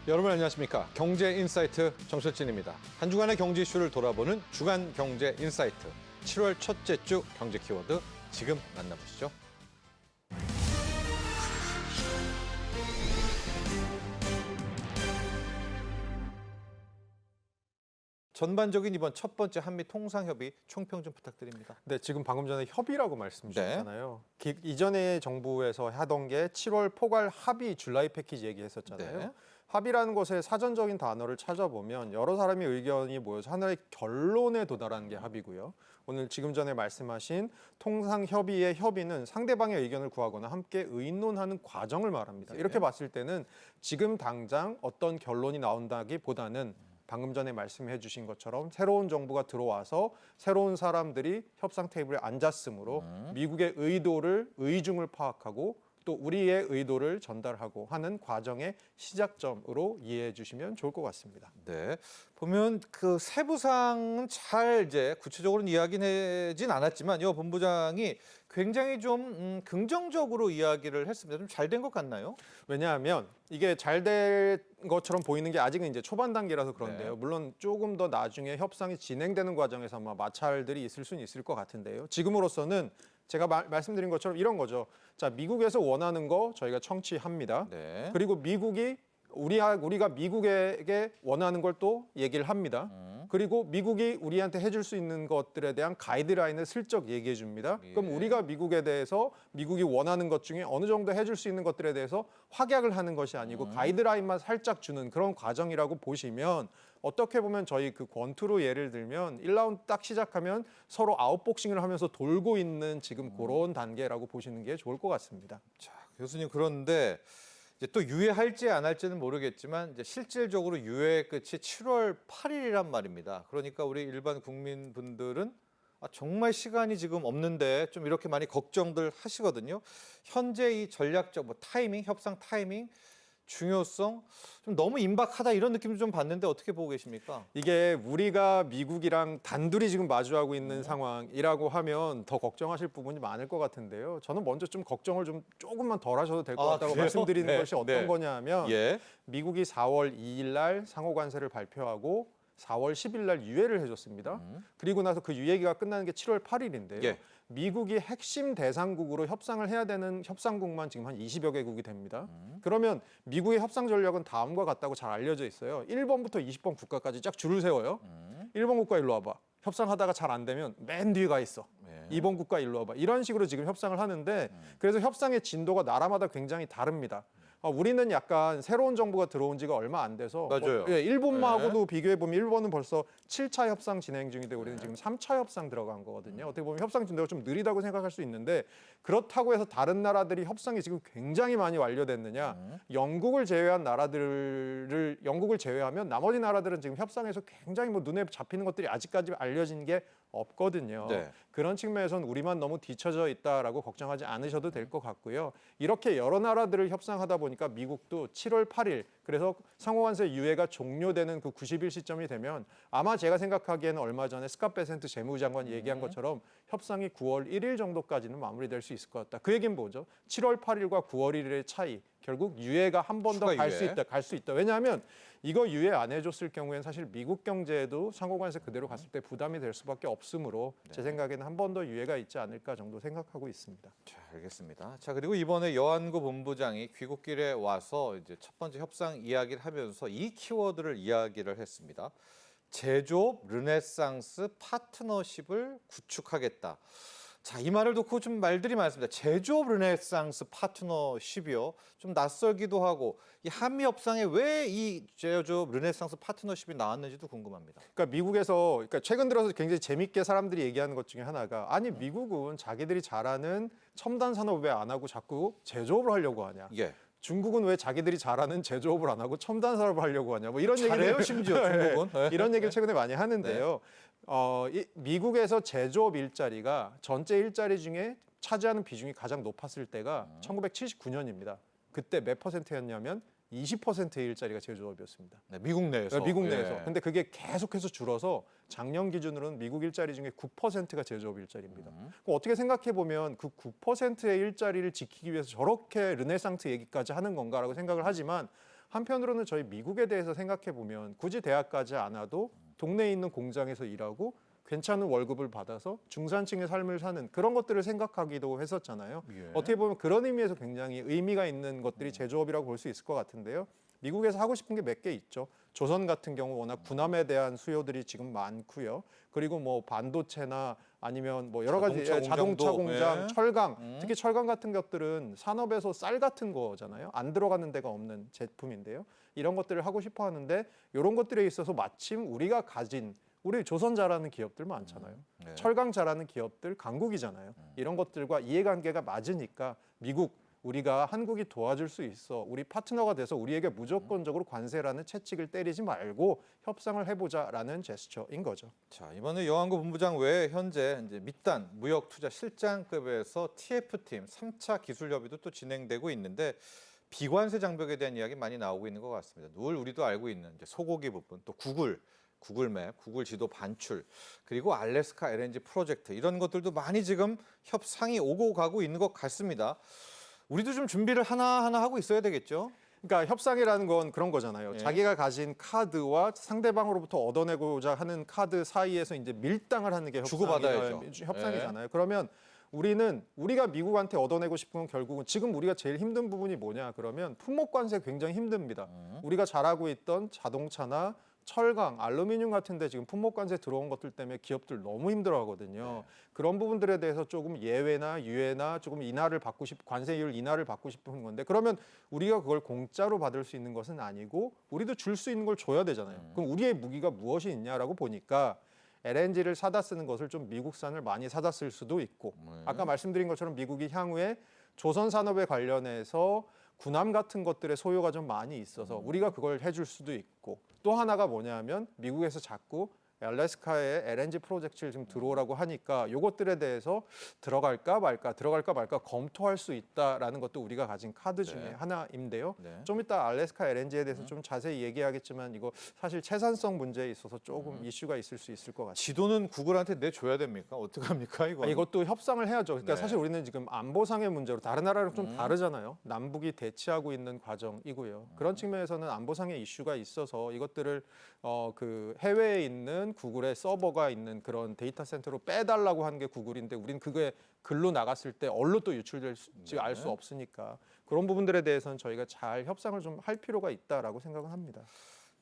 여러분 안녕하십니까? 경제인사이트 정철진입니다. 한 주간의 경제 이슈를 돌아보는 주간 경제인사이트 7월 첫째 주 경제 키워드 지금 만나보시죠. 전반적인 이번 첫 번째 한미 통상협의 총평 좀 부탁드립니다. 네, 지금 방금 전에 협의라고 말씀 주셨잖아요. 이전에 정부에서 하던 게 7월 포괄 합의 줄라이 패키지 얘기했었잖아요. 네. 합의라는 것의 사전적인 단어를 찾아보면 여러 사람의 의견이 모여서 하나의 결론에 도달하는 게 합의고요. 오늘 지금 전에 말씀하신 통상협의의 협의는 상대방의 의견을 구하거나 함께 의논하는 과정을 말합니다. 네. 이렇게 봤을 때는 지금 당장 어떤 결론이 나온다기보다는 방금 전에 말씀해 주신 것처럼 새로운 정부가 들어와서 새로운 사람들이 협상 테이블에 앉았으므로 미국의 의도를 의중을 파악하고 또 우리의 의도를 전달하고 하는 과정의 시작점으로 이해해 주시면 좋을 것 같습니다. 네, 보면 그 세부상은 잘 이제 구체적으로는 이야기하진 않았지만 이 본부장이 굉장히 좀 긍정적으로 이야기를 했습니다. 좀 잘 된 것 같나요? 왜냐하면 이게 잘 될 것처럼 보이는 게 아직은 이제 초반 단계라서 그런데요. 네. 물론 조금 더 나중에 협상이 진행되는 과정에서 아마 마찰들이 있을 수는 있을 것 같은데요. 지금으로서는 제가 말씀드린 것처럼 이런 거죠. 자, 미국에서 원하는 거 저희가 청취합니다. 네. 그리고 미국이 우리가 미국에게 원하는 걸 또 얘기를 합니다. 그리고 미국이 우리한테 해줄 수 있는 것들에 대한 가이드라인을 슬쩍 얘기해 줍니다. 예. 그럼 우리가 미국에 대해서 미국이 원하는 것 중에 어느 정도 해줄 수 있는 것들에 대해서 확약을 하는 것이 아니고 가이드라인만 살짝 주는 그런 과정이라고 보시면 어떻게 보면 저희 그 권투로 예를 들면 1라운드 딱 시작하면 서로 아웃복싱을 하면서 돌고 있는 지금 그런 단계라고 보시는 게 좋을 것 같습니다. 자, 교수님 그런데 이제 또 유예할지 안 할지는 모르겠지만 이제 실질적으로 유예 끝이 7월 8일이란 말입니다. 그러니까 우리 일반 국민분들은 정말 시간이 지금 없는데 좀 이렇게 많이 걱정들 하시거든요. 현재 이 전략적 타이밍, 협상 타이밍, 중요성 좀 너무 임박하다 이런 느낌도 좀 받는데 어떻게 보고 계십니까? 이게 우리가 미국이랑 단둘이 지금 마주하고 있는 상황이라고 하면 더 걱정하실 부분이 많을 것 같은데요. 저는 먼저 좀 걱정을 좀 조금만 덜 하셔도 될 것 같다고 그래요? 말씀드리는 네, 것이 어떤 네. 거냐 하면 예. 미국이 4월 2일 날 상호 관세를 발표하고 4월 10일 날 유예를 해줬습니다. 그리고 나서 그 유예기가 끝나는 게 7월 8일인데요. 예. 미국이 핵심 대상국으로 협상을 해야 되는 협상국만 지금 한 20여 개국이 됩니다. 그러면 미국의 협상 전략은 다음과 같다고 잘 알려져 있어요. 1번부터 20번 국가까지 쫙 줄을 세워요. 1번 국가 일로 와봐. 협상하다가 잘 안 되면 맨 뒤에 가 있어. 예. 2번 국가 일로 와봐. 이런 식으로 지금 협상을 하는데 그래서 협상의 진도가 나라마다 굉장히 다릅니다. 우리는 약간 새로운 정부가 들어온 지가 얼마 안 돼서 맞아요. 일본하고도 비교해 보면 일본은 벌써 7차 협상 진행 중인데 우리는 지금 3차 협상 들어간 거거든요. 어떻게 보면 협상 진도가 좀 느리다고 생각할 수 있는데 그렇다고 해서 다른 나라들이 협상이 지금 굉장히 많이 완료됐느냐? 영국을 제외한 영국을 제외하면 나머지 나라들은 지금 협상에서 굉장히 눈에 잡히는 것들이 아직까지 알려진 게 없거든요. 네. 그런 측면에서는 우리만 너무 뒤처져 있다라고 걱정하지 않으셔도 될 것 같고요. 이렇게 여러 나라들을 협상하다 보니까 미국도 7월 8일 그래서 상호관세 유예가 종료되는 그 90일 시점이 되면 아마 제가 생각하기에는 얼마 전에 스캇 베센트 재무장관이 얘기한 것처럼 협상이 9월 1일 정도까지는 마무리될 수 있을 것 같다. 그 얘기는 뭐죠? 7월 8일과 9월 1일의 차이. 결국 유예가 한 번 더 갈 수 있다. 갈 수 있다. 왜냐하면 이거 유예 안 해줬을 경우에는 사실 미국 경제에도 상호관세 그대로 갔을 때 부담이 될 수밖에 없으므로 제 생각에는 한 번 더 유예가 있지 않을까 정도 생각하고 있습니다. 자, 알겠습니다. 자, 그리고 이번에 여한구 본부장이 귀국길에 와서 이제 첫 번째 협상 이야기를 하면서 이 키워드를 이야기를 했습니다. 제조업 르네상스 파트너십을 구축하겠다. 자, 이 말을 놓고 좀 말들이 많습니다. 제조업 르네상스 파트너십이요. 좀 낯설기도 하고 이 한미 협상에 왜 이 제조업 르네상스 파트너십이 나왔는지도 궁금합니다. 그러니까 미국에서 최근 들어서 굉장히 재밌게 사람들이 얘기하는 것 중에 하나가 아니 미국은 자기들이 잘하는 첨단 산업 왜 안 하고 자꾸 제조업을 하려고 하냐. 예. 중국은 왜 자기들이 잘하는 제조업을 안 하고 첨단 산업을 하려고 하냐. 뭐 이런 잘해요, 얘기를 심지어 중국은. 이런 얘기를 최근에 많이 하는데요. 미국에서 제조업 일자리가 전체 일자리 중에 차지하는 비중이 가장 높았을 때가 1979년입니다. 그때 몇 퍼센트였냐면 20%의 일자리가 제조업이었습니다. 네, 미국 내에서. 미국 내에서. 예. 근데 그게 계속해서 줄어서 작년 기준으로는 미국 일자리 중에 9%가 제조업 일자리입니다. 그럼 어떻게 생각해 보면 그 9%의 일자리를 지키기 위해서 저렇게 르네상스 얘기까지 하는 건가라고 생각을 하지만 한편으로는 저희 미국에 대해서 생각해 보면 굳이 대학 가지 않아도 동네에 있는 공장에서 일하고 괜찮은 월급을 받아서 중산층의 삶을 사는 그런 것들을 생각하기도 했었잖아요. 예. 어떻게 보면 그런 의미에서 굉장히 의미가 있는 것들이 제조업이라고 볼 수 있을 것 같은데요. 미국에서 하고 싶은 게 몇 개 있죠. 조선 같은 경우 워낙 군함에 대한 수요들이 지금 많고요. 그리고 뭐 반도체나 아니면 뭐 여러 가지 자동차 공장, 예. 철강, 특히 철강 같은 것들은 산업에서 쌀 같은 거잖아요. 안 들어가는 데가 없는 제품인데요. 이런 것들을 하고 싶어 하는데 이런 것들에 있어서 마침 우리가 가진 우리 조선 잘하는 기업들 많잖아요. 네. 철강 잘하는 기업들 강국이잖아요. 이런 것들과 이해관계가 맞으니까 미국 우리가 한국이 도와줄 수 있어. 우리 파트너가 돼서 우리에게 무조건적으로 관세라는 채찍을 때리지 말고 협상을 해보자라는 제스처인 거죠. 자, 이번에 여한구 본부장 외에 현재 이제 밑단 무역 투자 실장급에서 TF팀 3차 기술 협의도 또 진행되고 있는데 비관세 장벽에 대한 이야기 많이 나오고 있는 것 같습니다. 늘 우리도 알고 있는 이제 소고기 부분, 또 구글맵, 구글 지도 반출, 그리고 알래스카 LNG 프로젝트 이런 것들도 많이 지금 협상이 오고 가고 있는 것 같습니다. 우리도 좀 준비를 하나하나 하고 있어야 되겠죠? 그러니까 협상이라는 건 그런 거잖아요. 예. 자기가 가진 카드와 상대방으로부터 얻어내고자 하는 카드 사이에서 이제 밀당을 하는 게 주고받아야죠. 협상이잖아요. 그러면 우리가 미국한테 얻어내고 싶은 건 결국은 지금 우리가 제일 힘든 부분이 뭐냐 그러면 품목 관세 굉장히 힘듭니다. 우리가 잘하고 있던 자동차나 철강, 알루미늄 같은데 지금 품목 관세 들어온 것들 때문에 기업들 너무 힘들어하거든요. 그런 부분들에 대해서 조금 예외나 유예나 조금 관세율 인하를 받고 싶은 건데 그러면 우리가 그걸 공짜로 받을 수 있는 것은 아니고 우리도 줄 수 있는 걸 줘야 되잖아요. 그럼 우리의 무기가 무엇이 있냐라고 보니까 LNG를 사다 쓰는 것을 좀 미국산을 많이 사다 쓸 수도 있고 아까 말씀드린 것처럼 미국이 향후에 조선 산업에 관련해서 군함 같은 것들의 소요가 좀 많이 있어서 우리가 그걸 해줄 수도 있고 또 하나가 뭐냐면 미국에서 자꾸 알래스카에 LNG 프로젝트를 지금 들어오라고 하니까 이것들에 대해서 들어갈까 말까 검토할 수 있다라는 것도 우리가 가진 카드 중에 하나인데요. 좀 이따 알래스카 LNG에 대해서 좀 자세히 얘기하겠지만 이거 사실 채산성 문제에 있어서 조금 이슈가 있을 수 있을 것 같아요. 지도는 구글한테 내줘야 됩니까? 어떡합니까 이거? 이것도 협상을 해야죠. 그러니까 사실 우리는 지금 안보상의 문제로 다른 나라랑 좀 다르잖아요. 남북이 대치하고 있는 과정이고요. 그런 측면에서는 안보상의 이슈가 있어서 이것들을 그 해외에 있는 구글의 서버가 있는 그런 데이터 센터로 빼달라고 한 게 구글인데 우린 그게 글로 나갔을 때 얼로 또 유출될지 알 수 없으니까 그런 부분들에 대해서는 저희가 잘 협상을 좀 할 필요가 있다라고 생각을 합니다.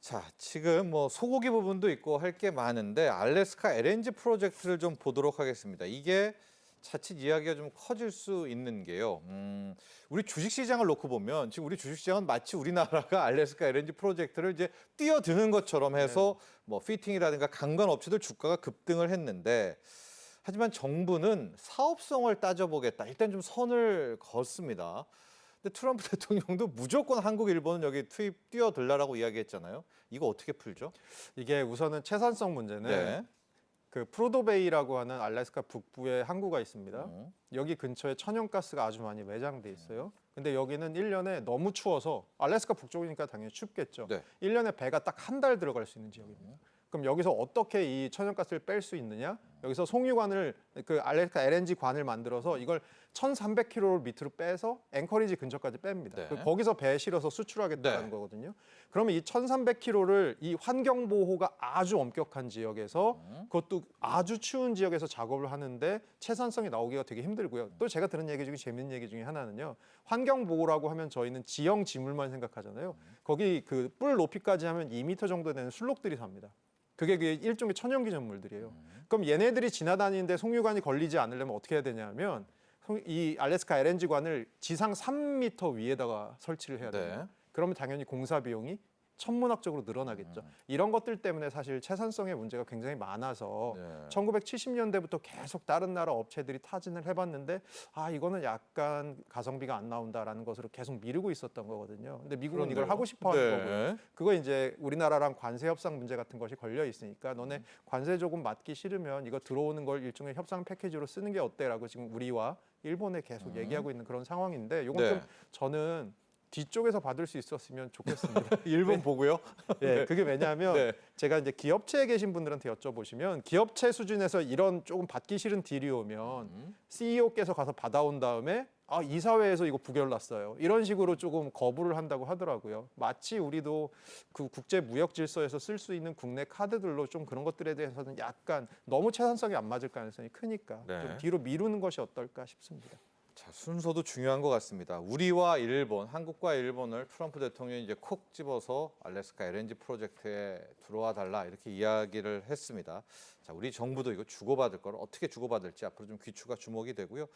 자, 지금 뭐 소고기 부분도 있고 할 게 많은데 알래스카 LNG 프로젝트를 좀 보도록 하겠습니다. 이게 자칫 이야기가 좀 커질 수 있는 게요. 우리 주식시장을 놓고 보면 지금 우리 주식시장은 마치 우리나라가 알래스카 LNG 프로젝트를 이제 뛰어드는 것처럼 해서 뭐 피팅이라든가 강간 업체들 주가가 급등을 했는데 하지만 정부는 사업성을 따져보겠다. 일단 좀 선을 걷습니다. 근데 트럼프 대통령도 무조건 한국, 일본은 여기 뛰어들라라고 이야기했잖아요. 이거 어떻게 풀죠? 이게 우선은 채산성 문제는 그 프로도베이라고 하는 알래스카 북부에 항구가 있습니다. 여기 근처에 천연가스가 아주 많이 매장돼 있어요. 근데 여기는 1년에 너무 추워서 알래스카 북쪽이니까 당연히 춥겠죠. 1년에 배가 딱 한 달 들어갈 수 있는 지역입니다. 그럼 여기서 어떻게 이 천연가스를 뺄 수 있느냐? 여기서 송유관을 그 알래스카 LNG 관을 만들어서 이걸 1,300km 밑으로 빼서 앵커리지 근처까지 뺍니다. 거기서 배에 실어서 수출하겠다는 거거든요. 그러면 이 1,300km를 이 환경 보호가 아주 엄격한 지역에서 그것도 아주 추운 지역에서 작업을 하는데 채산성이 나오기가 되게 힘들고요. 또 제가 들은 얘기 중에 재밌는 얘기 중에 하나는요. 환경 보호라고 하면 저희는 지형 지물만 생각하잖아요. 거기 그 뿔 높이까지 하면 2m 정도 되는 술록들이 삽니다. 그게 일종의 천연기념물들이에요. 그럼 얘네들이 지나다니는데 송유관이 걸리지 않으려면 어떻게 해야 되냐면 이 알래스카 LNG관을 지상 3m 위에다가 설치를 해야 돼요. 그러면 당연히 공사 비용이 천문학적으로 늘어나겠죠. 이런 것들 때문에 사실 채산성의 문제가 굉장히 많아서 1970년대부터 계속 다른 나라 업체들이 타진을 해봤는데 이거는 약간 가성비가 안 나온다라는 것으로 계속 미루고 있었던 거거든요. 근데 미국은 이걸 하고 싶어 하는 거고요. 그거 이제 우리나라랑 관세 협상 문제 같은 것이 걸려 있으니까 너네 관세 조금 맞기 싫으면 이거 들어오는 걸 일종의 협상 패키지로 쓰는 게 어때라고 지금 우리와 일본에 계속 얘기하고 있는 그런 상황인데 이건 좀 저는 뒤쪽에서 받을 수 있었으면 좋겠습니다. 일본 보고요? 그게 왜냐하면 제가 이제 기업체에 계신 분들한테 여쭤보시면 기업체 수준에서 이런 조금 받기 싫은 딜이 오면 CEO께서 가서 받아온 다음에 이사회에서 이거 부결 났어요. 이런 식으로 조금 거부를 한다고 하더라고요. 마치 우리도 그 국제 무역 질서에서 쓸 수 있는 국내 카드들로 좀 그런 것들에 대해서는 약간 너무 채산성이 안 맞을 가능성이 크니까 네. 좀 뒤로 미루는 것이 어떨까 싶습니다. 자, 순서도 중요한 것 같습니다. 우리와 일본, 한국과 일본을 트럼프 대통령이 이제 콕 집어서 알래스카 LNG 프로젝트에 들어와 달라 이렇게 이야기를 했습니다. 자, 우리 정부도 이거 주고받을 걸 어떻게 주고받을지 앞으로 좀 귀추가 주목이 되고요.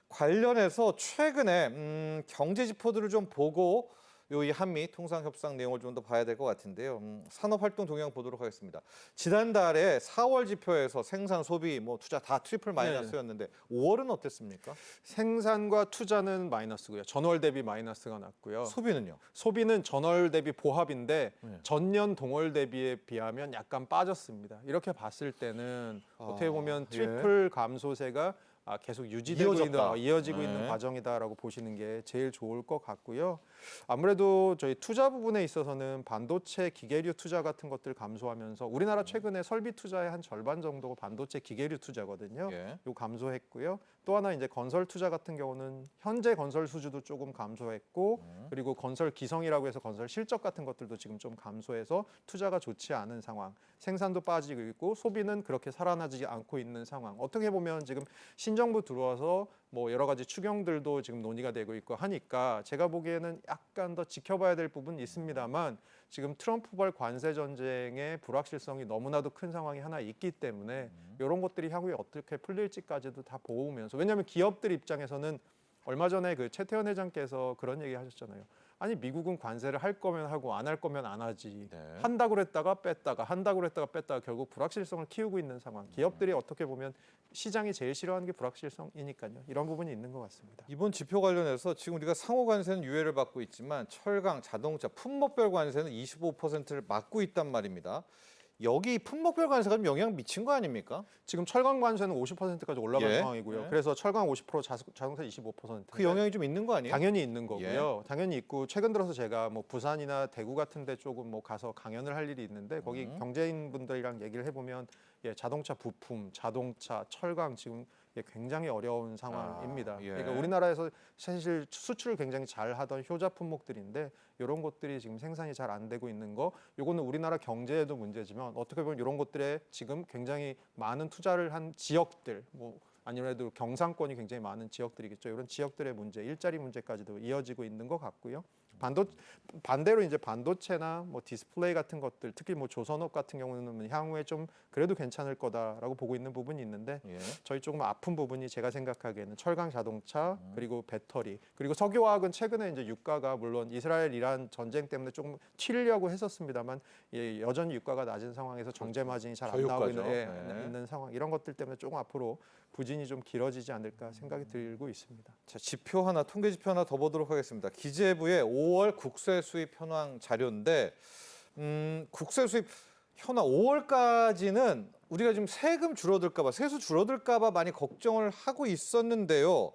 관련해서 최근에 경제 지표들을 좀 보고 이 한미 통상 협상 내용을 좀 더 봐야 될 것 같은데요. 산업활동 동향 보도록 하겠습니다. 지난달에 4월 지표에서 생산, 소비, 투자 다 트리플 마이너스였는데 5월은 어땠습니까? 생산과 투자는 마이너스고요. 전월 대비 마이너스가 났고요. 소비는요? 소비는 전월 대비 보합인데 네. 전년 동월 대비에 비하면 약간 빠졌습니다. 이렇게 봤을 때는 어떻게 보면 트리플 감소세가 계속 이어지고 네. 있는 과정이다라고 보시는 게 제일 좋을 것 같고요. 아무래도 저희 투자 부분에 있어서는 반도체 기계류 투자 같은 것들 감소하면서 우리나라 최근에 설비 투자의 한 절반 정도가 반도체 기계류 투자거든요. 예. 요 감소했고요. 또 하나 이제 건설 투자 같은 경우는 현재 건설 수주도 조금 감소했고 그리고 건설 기성이라고 해서 건설 실적 같은 것들도 지금 좀 감소해서 투자가 좋지 않은 상황. 생산도 빠지고 있고 소비는 그렇게 살아나지 않고 있는 상황. 어떻게 보면 지금 신정부 들어와서 여러 가지 추경들도 지금 논의가 되고 있고 하니까 제가 보기에는 약간 더 지켜봐야 될 부분이 있습니다만 지금 트럼프발 관세 전쟁의 불확실성이 너무나도 큰 상황이 하나 있기 때문에 이런 것들이 향후에 어떻게 풀릴지까지도 다 보면서 왜냐하면 기업들 입장에서는 얼마 전에 그 최태원 회장께서 그런 얘기 하셨잖아요. 아니 미국은 관세를 할 거면 하고 안 할 거면 안 하지. 네. 한다고 그랬다가 뺐다가 한다고 그랬다가 뺐다가 결국 불확실성을 키우고 있는 상황. 기업들이 어떻게 보면 시장이 제일 싫어하는 게 불확실성이니까요. 이런 부분이 있는 것 같습니다. 이번 지표 관련해서 지금 우리가 상호 관세는 유예를 받고 있지만 철강, 자동차, 품목별 관세는 25%를 막고 있단 말입니다. 여기 품목별 관세가 좀 영향 미친 거 아닙니까? 지금 철강 관세는 50%까지 올라간 예. 상황이고요. 예. 그래서 철강 50%, 자동차 25%. 그 영향이 좀 있는 거 아니에요? 당연히 있는 거고요. 당연히 있고 최근 들어서 제가 부산이나 대구 같은데 조금 가서 강연을 할 일이 있는데 거기 경제인분들이랑 얘기를 해보면 자동차 부품, 자동차, 철강 지금 굉장히 어려운 상황입니다. 예. 그러니까 우리나라에서 사실 수출을 굉장히 잘 하던 효자 품목들인데 이런 것들이 지금 생산이 잘 안 되고 있는 거, 요거는 우리나라 경제에도 문제지만 어떻게 보면 이런 것들에 지금 굉장히 많은 투자를 한 지역들, 아니라도 경상권이 굉장히 많은 지역들이겠죠. 이런 지역들의 문제, 일자리 문제까지도 이어지고 있는 것 같고요. 반대로 이제 반도체나 디스플레이 같은 것들, 특히 조선업 같은 경우는 향후에 좀 그래도 괜찮을 거다라고 보고 있는 부분이 있는데 예. 저희 조금 아픈 부분이 제가 생각하기에는 철강 자동차 그리고 배터리 그리고 석유화학은 최근에 이제 유가가 물론 이스라엘 이란 전쟁 때문에 조금 튀려고 했었습니다만 여전히 유가가 낮은 상황에서 정제 마진이 잘 안 나오고 저유가죠. 있는 상황 이런 것들 때문에 조금 앞으로 부진이 좀 길어지지 않을까 생각이 들고 있습니다. 자, 통계 지표 하나 더 보도록 하겠습니다. 기재부의 5월 국세 수입 현황 자료인데 국세 수입 현황 5월까지는 우리가 지금 세금 줄어들까 봐, 세수 줄어들까 봐 많이 걱정을 하고 있었는데요.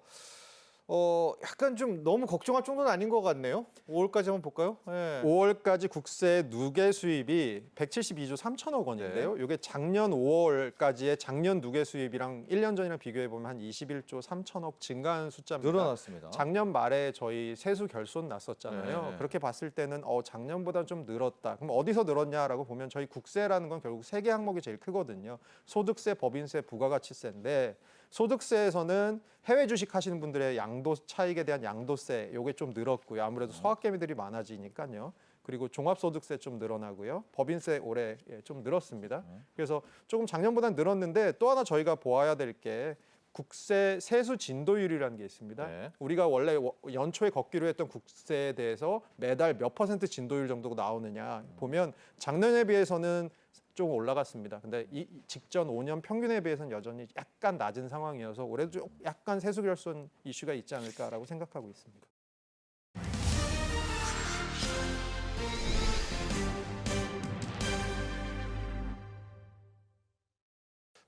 약간 좀 너무 걱정할 정도는 아닌 것 같네요. 5월까지 한번 볼까요? 네. 5월까지 국세 누계 수입이 172조 3천억 원인데요. 이게 작년 5월까지의 작년 누계 수입이랑 1년 전이랑 비교해 보면 한 21조 3천억 증가한 숫자입니다. 늘어났습니다. 작년 말에 저희 세수 결손 났었잖아요. 네. 그렇게 봤을 때는 작년보다 좀 늘었다. 그럼 어디서 늘었냐라고 보면 저희 국세라는 건 결국 세 개 항목이 제일 크거든요. 소득세, 법인세, 부가가치세인데 소득세에서는 해외 주식 하시는 분들의 양도 차익에 대한 양도세 요게 좀 늘었고요. 아무래도 소확개미들이 많아지니까요. 그리고 종합소득세 좀 늘어나고요. 법인세 올해 좀 늘었습니다. 그래서 조금 작년보다는 늘었는데 또 하나 저희가 보아야 될 게 국세 세수 진도율이라는 게 있습니다. 네. 우리가 원래 연초에 걷기로 했던 국세에 대해서 매달 몇 % 진도율 정도가 나오느냐 보면 작년에 비해서는 조금 올라갔습니다. 근데 이 직전 5년 평균에 비해서는 여전히 약간 낮은 상황이어서 올해도 좀 약간 세수 결손 이슈가 있지 않을까라고 생각하고 있습니다.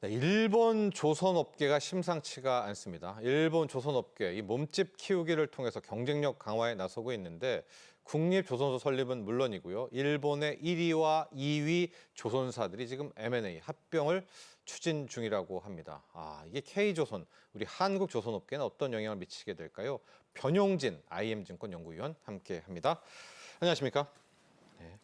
네, 일본 조선업계가 심상치가 않습니다. 일본 조선업계 이 몸집 키우기를 통해서 경쟁력 강화에 나서고 있는데 국립조선소 설립은 물론이고요. 일본의 1위와 2위 조선사들이 지금 M&A 합병을 추진 중이라고 합니다. 이게 K조선, 우리 한국조선업계는 어떤 영향을 미치게 될까요? 변용진 IM증권 연구위원 함께합니다. 안녕하십니까? 네.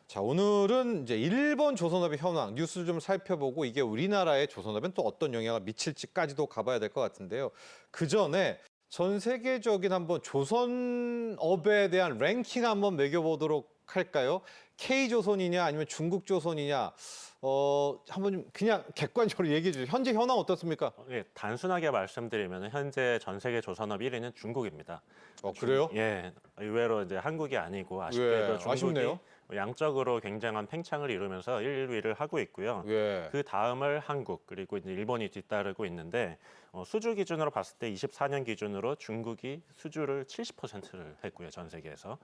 자, 오늘은 이제 일본 조선업의 현황 뉴스 좀 살펴보고 이게 우리나라의 조선업엔 또 어떤 영향을 미칠지까지도 가봐야 될 것 같은데요. 그 전에 전 세계적인 한번 조선업에 대한 랭킹 한번 매겨보도록 할까요? K조선이냐 아니면 중국조선이냐 한번 좀 그냥 객관적으로 얘기해 주세요. 현재 현황 어떻습니까? 예, 단순하게 말씀드리면 현재 전 세계 조선업 1위는 중국입니다. 그래요? 예, 의외로 이제 한국이 아니고 예, 아쉽게도 중국이 아쉽네요. 양적으로 굉장한 팽창을 이루면서 1위를 하고 있고요. 예. 그 다음을 한국 그리고 이제 일본이 뒤따르고 있는데 수주 기준으로 봤을 때 24년 기준으로 중국이 수주를 70%를 했고요, 전 세계에서.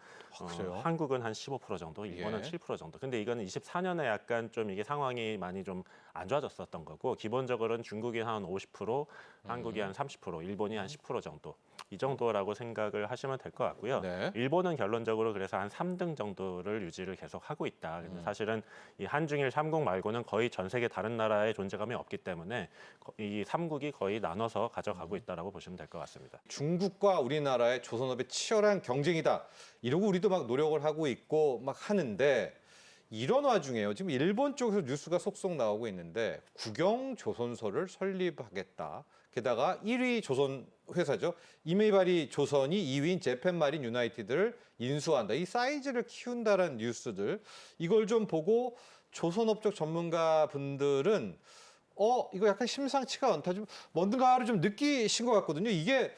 그래요? 한국은 한 15% 정도, 일본은 예. 7% 정도. 근데 이거는 24년에 약간 좀 이게 상황이 많이 좀 안 좋아졌었던 거고 기본적으로는 중국이 한 50%, 한국이 한 30%, 일본이 한 10% 정도. 이 정도라고 생각을 하시면 될 것 같고요. 네. 일본은 결론적으로 그래서 한 3등 정도를 유지를 계속 하고 있다. 근데 사실은 이 한중일 3국 말고는 거의 전 세계 다른 나라의 존재감이 없기 때문에 이 3국이 거의 나눠서 가져가고 있다라고 보시면 될 것 같습니다. 중국과 우리나라의 조선업의 치열한 경쟁이다. 이러고 우리도 막 노력을 하고 있고 막 하는데 이런 와중에요. 지금 일본 쪽에서 뉴스가 속속 나오고 있는데 국영 조선소를 설립하겠다. 게다가 1위 조선 회사죠. 이메이바리 조선이 2위인 재팬마린 유나이티드를 인수한다. 이 사이즈를 키운다라는 뉴스들. 이걸 좀 보고 조선업적 전문가분들은 이거 약간 심상치가 않다. 좀 뭔가를 좀 느끼신 것 같거든요. 이게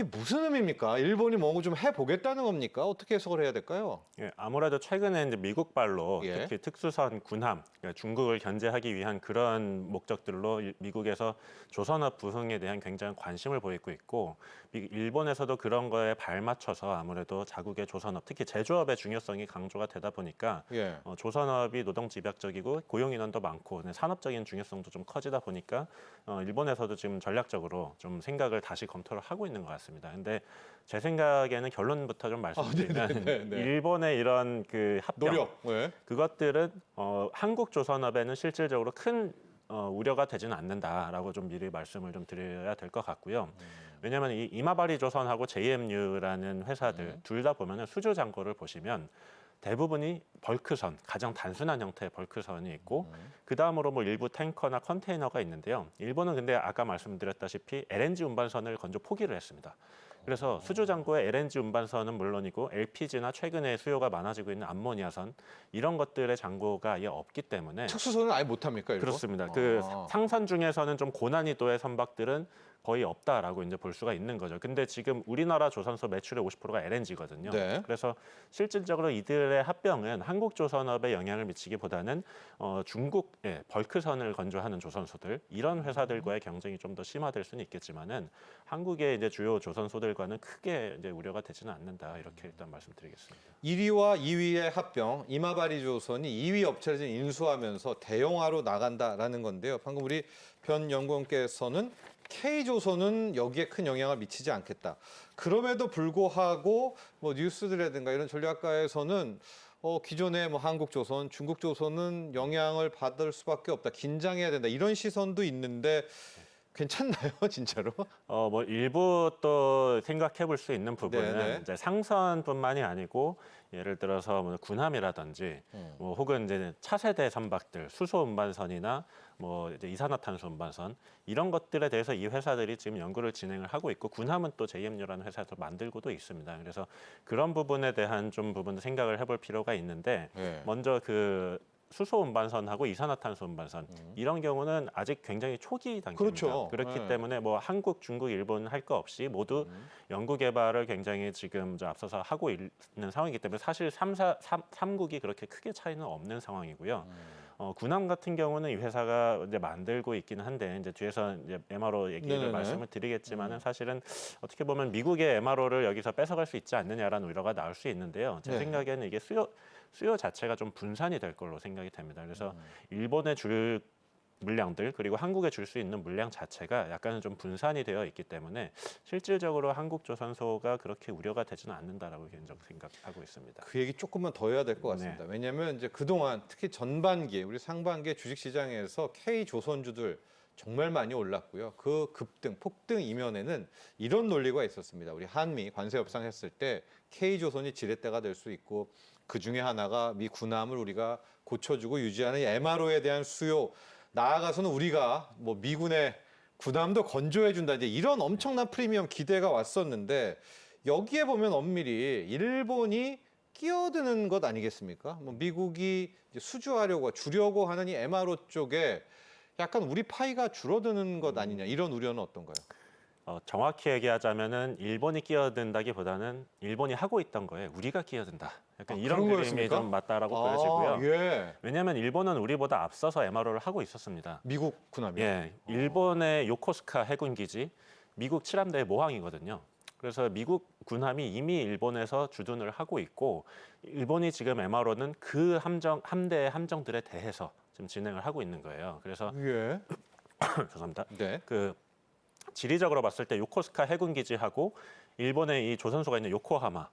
무슨 의미입니까? 일본이 뭔가 좀 해보겠다는 겁니까? 어떻게 해석을 해야 될까요? 예, 아무래도 최근에 이제 미국발로 예. 특히 특수선 군함, 그러니까 중국을 견제하기 위한 그런 목적들로 미국에서 조선업 부흥에 대한 굉장한 관심을 보이고 있고 일본에서도 그런 거에 발맞춰서 아무래도 자국의 조선업, 특히 제조업의 중요성이 강조가 되다 보니까 예. 조선업이 노동 집약적이고 고용 인원도 많고 산업적인 중요성도 좀 커지다 보니까 일본에서도 지금 전략적으로 좀 생각을 다시 검토를 하고 있는 것 같습니다. 근데 제 생각에는 결론부터 좀 말씀드리면 네네네. 일본의 이런 그 합병 노력. 예. 그것들은 한국 조선업에는 실질적으로 큰 우려가 되지는 않는다라고 좀 미리 말씀을 좀 드려야 될 것 같고요. 왜냐하면 이 이마바리 조선하고 JMU라는 회사들 둘 다 보면은 수주 잔고를 보시면 대부분이 벌크선, 가장 단순한 형태의 벌크선이 있고 그 다음으로 뭐 일부 탱커나 컨테이너가 있는데요. 일본은 근데 아까 말씀드렸다시피 LNG 운반선을 건조 포기를 했습니다. 그래서 수주 잔고의 LNG 운반선은 물론이고 LPG나 최근에 수요가 많아지고 있는 암모니아선 이런 것들의 잔고가 아예 없기 때문에 특수선은 아예 못합니까? 일본? 그렇습니다. 그 아. 상선 중에서는 좀 고난이도의 선박들은 거의 없다라고 이제 볼 수가 있는 거죠. 근데 지금 우리나라 조선소 매출의 50%가 LNG거든요. 네. 그래서 실질적으로 이들의 합병은 한국 조선업에 영향을 미치기보다는 중국의 벌크선을 건조하는 조선소들 이런 회사들과의 경쟁이 좀 더 심화될 수는 있겠지만은 한국의 이제 주요 조선소들과는 크게 이제 우려가 되지는 않는다 이렇게 일단 말씀드리겠습니다. 1위와 2위의 합병, 이마바리 조선이 2위 업체를 지금 인수하면서 대형화로 나간다라는 건데요. 방금 우리 변 연구원께서는 K조선은 여기에 큰 영향을 미치지 않겠다. 그럼에도 불구하고 뭐 뉴스들이라든가 이런 전략가에서는 기존의 뭐 한국조선, 중국조선은 영향을 받을 수밖에 없다. 긴장해야 된다. 이런 시선도 있는데 괜찮나요, 진짜로? 뭐 일부 또 생각해 볼 수 있는 부분은 네네. 이제 상선뿐만이 아니고 예를 들어서 뭐 군함이라든지 뭐 혹은 이제 차세대 선박들, 수소 운반선이나 뭐 이제 이산화탄소 운반선 이런 것들에 대해서 이 회사들이 지금 연구를 진행을 하고 있고 군함은 또 JMU라는 회사에서 만들고도 있습니다. 그래서 그런 부분에 대한 좀 부분도 생각을 해볼 필요가 있는데 네. 먼저 그 수소 운반선하고 이산화탄소 운반선 이런 경우는 아직 굉장히 초기 단계입니다. 그렇죠. 그렇기 네. 때문에 뭐 한국, 중국, 일본 할 거 없이 모두 연구 개발을 굉장히 지금 앞서서 하고 있는 상황이기 때문에 사실 3국이 그렇게 크게 차이는 없는 상황이고요. 군함 같은 경우는 이 회사가 이제 만들고 있기는 한데 이제 뒤에서 이제 MRO 얘기를 네네네. 말씀을 드리겠지만은 사실은 어떻게 보면 미국의 MRO를 여기서 뺏어갈 수 있지 않느냐라는 우려가 나올 수 있는데요. 제 네. 생각에는 이게 수요 자체가 좀 분산이 될 걸로 생각이 됩니다. 그래서 일본의 줄 물량들 그리고 한국에 줄 수 있는 물량 자체가 약간은 좀 분산이 되어 있기 때문에 실질적으로 한국조선소가 그렇게 우려가 되지는 않는다라고 개인적으로 생각하고 있습니다. 그 얘기 조금만 더 해야 될 것 같습니다. 왜냐하면 이제 그동안 특히 전반기, 우리 상반기 주식시장에서 K조선주들 정말 많이 올랐고요. 그 급등, 폭등 이면에는 이런 논리가 있었습니다. 우리 한미 관세 협상했을 때 K조선이 지렛대가 될 수 있고 그 중에 하나가 미 군함을 우리가 고쳐주고 유지하는 MRO에 대한 수요, 나아가서는 우리가 뭐 미군의 군함도 건조해준다, 이제 이런 엄청난 프리미엄 기대가 왔었는데 여기에 보면 엄밀히 일본이 끼어드는 것 아니겠습니까? 뭐 미국이 이제 수주하려고 주려고 하는 이 MRO 쪽에 약간 우리 파이가 줄어드는 것 아니냐, 이런 우려는 어떤가요? 정확히 얘기하자면은 일본이 끼어든다기보다는 일본이 하고 있던 거에 우리가 끼어든다. 약간 이런 그런 그림이 거였습니까? 좀 맞다라고 보여지고요. 예. 왜냐하면 일본은 우리보다 앞서서 MRO를 하고 있었습니다. 미국 군함이요. 예, 일본의 요코스카 해군 기지, 미국 칠함대의 모항이거든요. 그래서 미국 군함이 이미 일본에서 주둔을 하고 있고 일본이 지금 MRO는 그 함대의 함정들에 대해서 지금 진행을 하고 있는 거예요. 그래서 예. 죄송합니다. 네. 그 지리적으로 봤을 때 요코스카 해군 기지하고 일본의 이 조선소가 있는 요코하마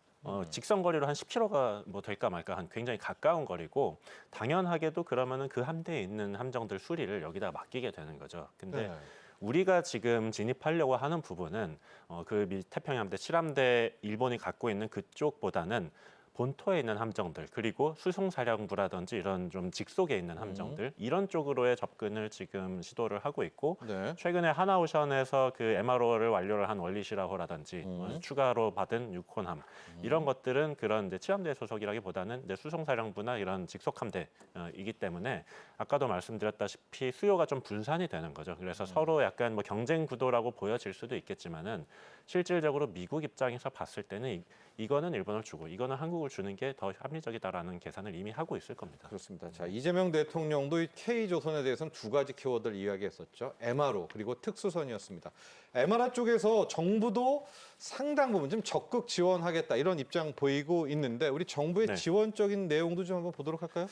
직선 거리로 한 10km가 뭐 될까 말까 한 굉장히 가까운 거리고 당연하게도 그러면은 그 함대에 있는 함정들 수리를 여기다 맡기게 되는 거죠. 근데 네. 우리가 지금 진입하려고 하는 부분은 그 미 태평양함대 칠함대 일본이 갖고 있는 그쪽보다는 본토에 있는 함정들 그리고 수송사령부라든지 이런 좀 직속에 있는 함정들 이런 쪽으로의 접근을 지금 시도를 하고 있고 네. 최근에 하나오션에서 그 MRO를 완료를 한 월리시라호라든지 추가로 받은 유콘함 이런 것들은 그런 이제 칠함대 소속이라기보다는 이제 수송사령부나 이런 직속함대이기 때문에 아까도 말씀드렸다시피 수요가 좀 분산이 되는 거죠. 그래서 서로 약간 뭐 경쟁 구도라고 보여질 수도 있겠지만은 실질적으로 미국 입장에서 봤을 때는 이거는 일본을 주고 이거는 한국을 주는 게 더 합리적이다라는 계산을 이미 하고 있을 겁니다. 그렇습니다. 자, 이재명 대통령도 이 K조선에 대해서는 두 가지 키워드를 이야기했었죠. MRO 그리고 특수선이었습니다. MRO 쪽에서 정부도 상당 부분 좀 적극 지원하겠다 이런 입장 보이고 있는데 우리 정부의 네. 지원적인 내용도 좀 한번 보도록 할까요?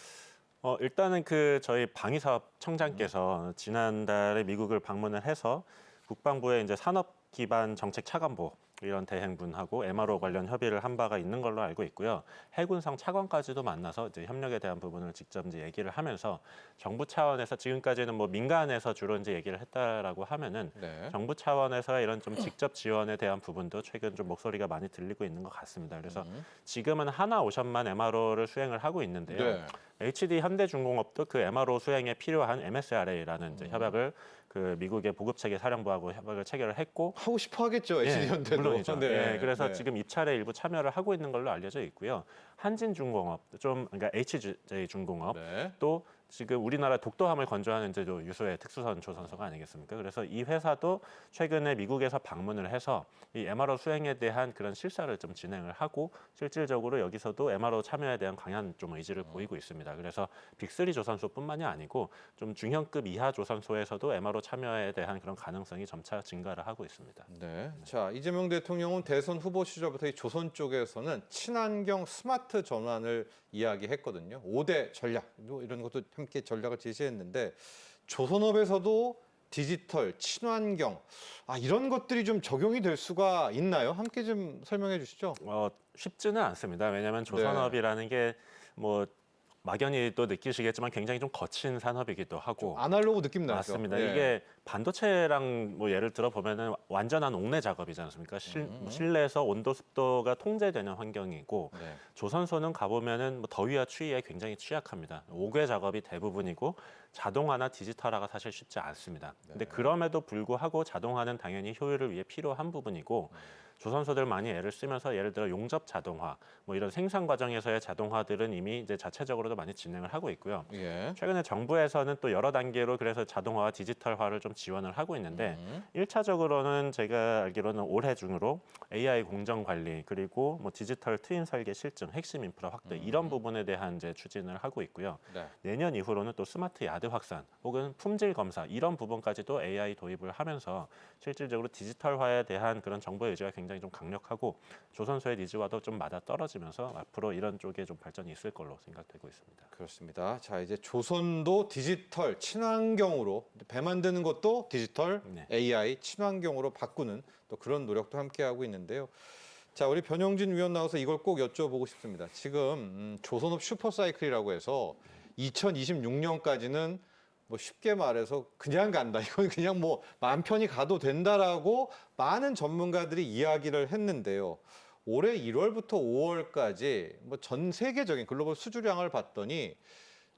일단은 그 저희 방위사업 청장께서 지난달에 미국을 방문을 해서 국방부의 이제 산업 기반 정책 차관보 이런 대행분하고 MRO 관련 협의를 한 바가 있는 걸로 알고 있고요. 해군성 차관까지도 만나서 이제 협력에 대한 부분을 직접 이제 얘기를 하면서 정부 차원에서 지금까지는 뭐 민간에서 주로 이제 얘기를 했다라고 하면은 네. 정부 차원에서 이런 좀 직접 지원에 대한 부분도 최근 좀 목소리가 많이 들리고 있는 것 같습니다. 그래서 지금은 하나오션만 MRO를 수행을 하고 있는데요. 네. HD 현대중공업도 그 MRO 수행에 필요한 MSRA라는 이제 협약을 그 미국의 보급체계 사령부하고 협약을 체결을 했고 하고 싶어 하겠죠. HD현대도. 물론이죠. 네. 예, 그래서 네. 지금 입찰에 일부 참여를 하고 있는 걸로 알려져 있고요. 한진중공업 그러니까 HJ중공업 네. 또 지금 우리나라 독도함을 건조하는 이제 유소의 특수선 조선소가 아니겠습니까? 그래서 이 회사도 최근에 미국에서 방문을 해서 이 MRO 수행에 대한 그런 실사를 좀 진행을 하고 실질적으로 여기서도 MRO 참여에 대한 강한 좀 의지를 보이고 있습니다. 그래서 빅3 조선소뿐만이 아니고 좀 중형급 이하 조선소에서도 MRO 참여에 대한 그런 가능성이 점차 증가를 하고 있습니다. 네. 자, 이재명 대통령은 대선 후보 시절부터 이 조선 쪽에서는 친환경 스마트 전환을 이야기했거든요. 5대 전략 이런 것도 함께 전략을 제시했는데 조선업에서도 디지털, 친환경 이런 것들이 좀 적용이 될 수가 있나요? 함께 좀 설명해 주시죠. 쉽지는 않습니다. 왜냐하면 조선업이라는 게 뭐 막연히 또 느끼시겠지만 굉장히 좀 거친 산업이기도 하고 아날로그 느낌 나죠. 맞습니다. 예. 이게 반도체랑 뭐 예를 들어 보면은 완전한 옥내 작업이지 않습니까? 실내에서 온도 습도가 통제되는 환경이고 네. 조선소는 가보면은 뭐 더위와 추위에 굉장히 취약합니다. 옥외 작업이 대부분이고 자동화나 디지털화가 사실 쉽지 않습니다. 근데 그럼에도 불구하고 자동화는 당연히 효율을 위해 필요한 부분이고 조선소들 많이 애를 쓰면서 예를 들어 용접 자동화, 뭐 이런 생산 과정에서의 자동화들은 이미 이제 자체적으로도 많이 진행을 하고 있고요. 예. 최근에 정부에서는 또 여러 단계로 그래서 자동화와 디지털화를 좀 지원을 하고 있는데 1차적으로는 제가 알기로는 올해 중으로 AI 공정 관리 그리고 뭐 디지털 트윈 설계 실증, 핵심 인프라 확대 이런 부분에 대한 이제 추진을 하고 있고요. 네. 내년 이후로는 또 스마트 야드 확산 혹은 품질 검사 이런 부분까지도 AI 도입을 하면서 실질적으로 디지털화에 대한 그런 정부의 의지가 굉장히 굉장히 좀 강력하고 조선소의 니즈와도 좀 맞아 떨어지면서 앞으로 이런 쪽에 좀 발전이 있을 걸로 생각되고 있습니다. 그렇습니다. 자, 이제 조선도 디지털 친환경으로 배 만드는 것도 디지털 네. AI 친환경으로 바꾸는 또 그런 노력도 함께 하고 있는데요. 자, 우리 변영진 위원 나와서 이걸 꼭 여쭤보고 싶습니다. 지금 조선업 슈퍼사이클이라고 해서 2026년까지는 뭐 쉽게 말해서 그냥 간다. 이건 그냥 뭐 마음 편히 가도 된다라고 많은 전문가들이 이야기를 했는데요. 올해 1월부터 5월까지 뭐 전 세계적인 글로벌 수주량을 봤더니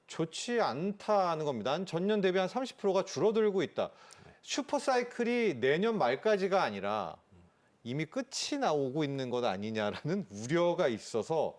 좋지 않다는 겁니다. 한 전년 대비 한 30%가 줄어들고 있다. 슈퍼사이클이 내년 말까지가 아니라 이미 끝이 나오고 있는 것 아니냐라는 우려가 있어서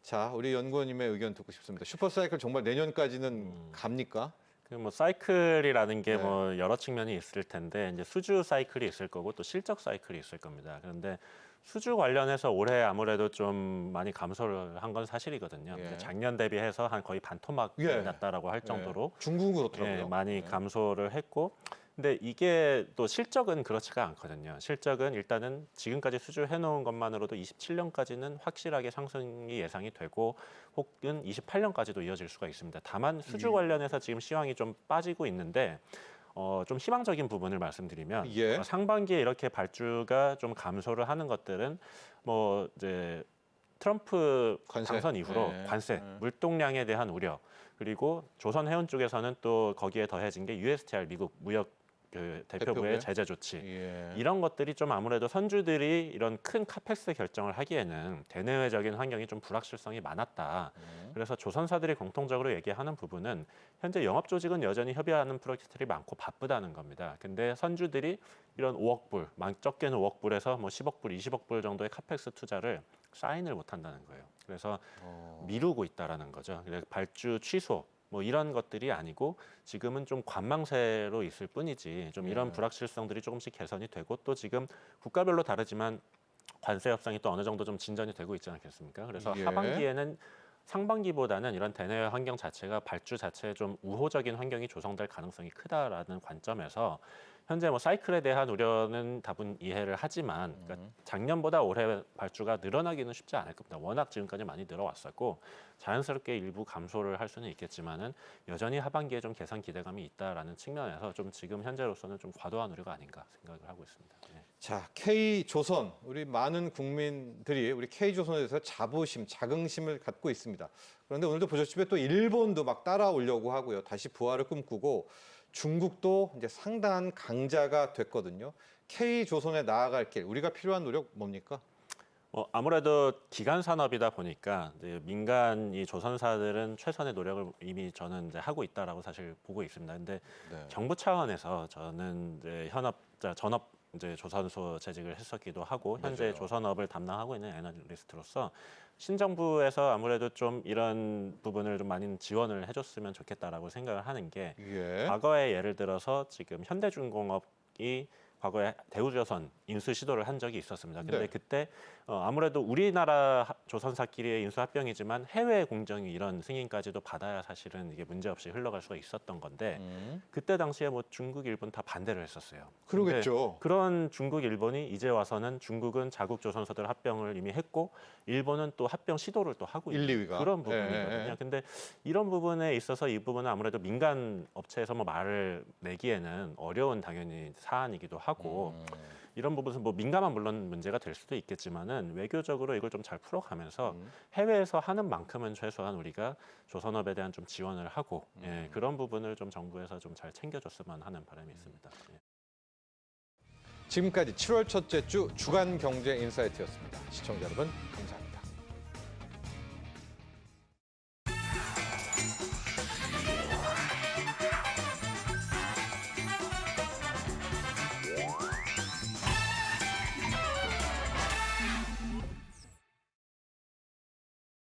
자, 우리 연구원님의 의견 듣고 싶습니다. 슈퍼사이클 정말 내년까지는 갑니까? 그 뭐 사이클이라는 게 네. 뭐 여러 측면이 있을 텐데 이제 수주 사이클이 있을 거고 또 실적 사이클이 있을 겁니다. 그런데 수주 관련해서 올해 아무래도 좀 많이 감소를 한 건 사실이거든요. 예. 작년 대비해서 한 거의 반토막이 예. 났다라고 할 정도로 중국은 그렇더라고요. 예, 많이 네. 감소를 했고, 근데 이게 또 실적은 그렇지가 않거든요. 실적은 일단은 지금까지 수주해 놓은 것만으로도 27년까지는 확실하게 상승이 예상이 되고 혹은 28년까지도 이어질 수가 있습니다. 다만 수주 관련해서 지금 시황이 좀 빠지고 있는데 좀 희망적인 부분을 말씀드리면 예. 상반기에 이렇게 발주가 좀 감소를 하는 것들은 뭐 이제 트럼프 관세. 당선 이후로 네. 관세, 네. 물동량에 대한 우려, 그리고 조선 해운 쪽에서는 또 거기에 더해진 게 USTR 미국 무역 그 대표부의? 대표부의 제재 조치. 예. 이런 것들이 좀 아무래도 선주들이 이런 큰 카펙스 결정을 하기에는 대내외적인 환경이 좀 불확실성이 많았다. 그래서 조선사들이 공통적으로 얘기하는 부분은 현재 영업 조직은 여전히 협의하는 프로젝트들이 많고 바쁘다는 겁니다. 근데 선주들이 이런 5억 불, 적게는 5억 불에서 뭐 10억 불, 20억 불 정도의 카펙스 투자를 사인을 못 한다는 거예요. 그래서 미루고 있다라는 거죠. 그래서 발주 취소 뭐 이런 것들이 아니고 지금은 좀 관망세로 있을 뿐이지 좀 이런 불확실성들이 조금씩 개선이 되고 또 지금 국가별로 다르지만 관세 협상이 또 어느 정도 좀 진전이 되고 있지 않겠습니까? 그래서 예. 하반기에는 상반기보다는 이런 대내외 환경 자체가 발주 자체에 좀 우호적인 환경이 조성될 가능성이 크다라는 관점에서 현재 뭐 사이클에 대한 우려는 다분 이해를 하지만 그러니까 작년보다 올해 발주가 늘어나기는 쉽지 않을 겁니다. 워낙 지금까지 많이 늘어왔었고 자연스럽게 일부 감소를 할 수는 있겠지만은 여전히 하반기에 좀 개선 기대감이 있다라는 측면에서 좀 지금 현재로서는 좀 과도한 우려가 아닌가 생각을 하고 있습니다. 네. 자, K조선, 우리 많은 국민들이 우리 K조선에 대해서 자부심, 자긍심을 갖고 있습니다. 그런데 오늘도 보셨지만 또 일본도 막 따라오려고 하고요. 다시 부활을 꿈꾸고 중국도 이제 상당한 강자가 됐거든요. K조선에 나아갈 길, 우리가 필요한 노력 뭡니까? 아무래도 기간 산업이다 보니까 이제 민간 이 조선사들은 최선의 노력을 이미 저는 이제 하고 있다라고 사실 보고 있습니다. 근데 네. 정부 차원에서 저는 이제 전업 이제 조선소 재직을 했었기도 하고 현재 맞아요. 조선업을 담당하고 있는 애널리스트로서 신정부에서 아무래도 좀 이런 부분을 좀 많이 지원을 해줬으면 좋겠다라고 생각을 하는 게 예. 과거에 예를 들어서 지금 현대중공업이 과거에 대우조선 인수 시도를 한 적이 있었습니다. 근데 네. 그때 아무래도 우리나라 조선사끼리의 인수 합병이지만 해외 공정이 이런 승인까지도 받아야 사실은 이게 문제없이 흘러갈 수가 있었던 건데 그때 당시에 뭐 중국, 일본 다 반대를 했었어요. 근데 그러겠죠. 그런 중국, 일본이 이제 와서는 중국은 자국 조선소들 합병을 이미 했고 일본은 또 합병 시도를 또 하고 있는 1, 2위가. 그런 부분이거든요. 예. 근데 이런 부분에 있어서 이 부분은 아무래도 민간 업체에서 뭐 말을 내기에는 어려운 당연히 사안이기도 하고 이런 부분은 뭐 민감한 물론 문제가 될 수도 있겠지만은 외교적으로 이걸 좀 잘 풀어가면서 해외에서 하는 만큼은 최소한 우리가 조선업에 대한 좀 지원을 하고 예, 그런 부분을 좀 정부에서 좀 잘 챙겨줬으면 하는 바람이 있습니다. 예. 지금까지 7월 첫째 주 주간 경제 인사이트였습니다. 시청자 여러분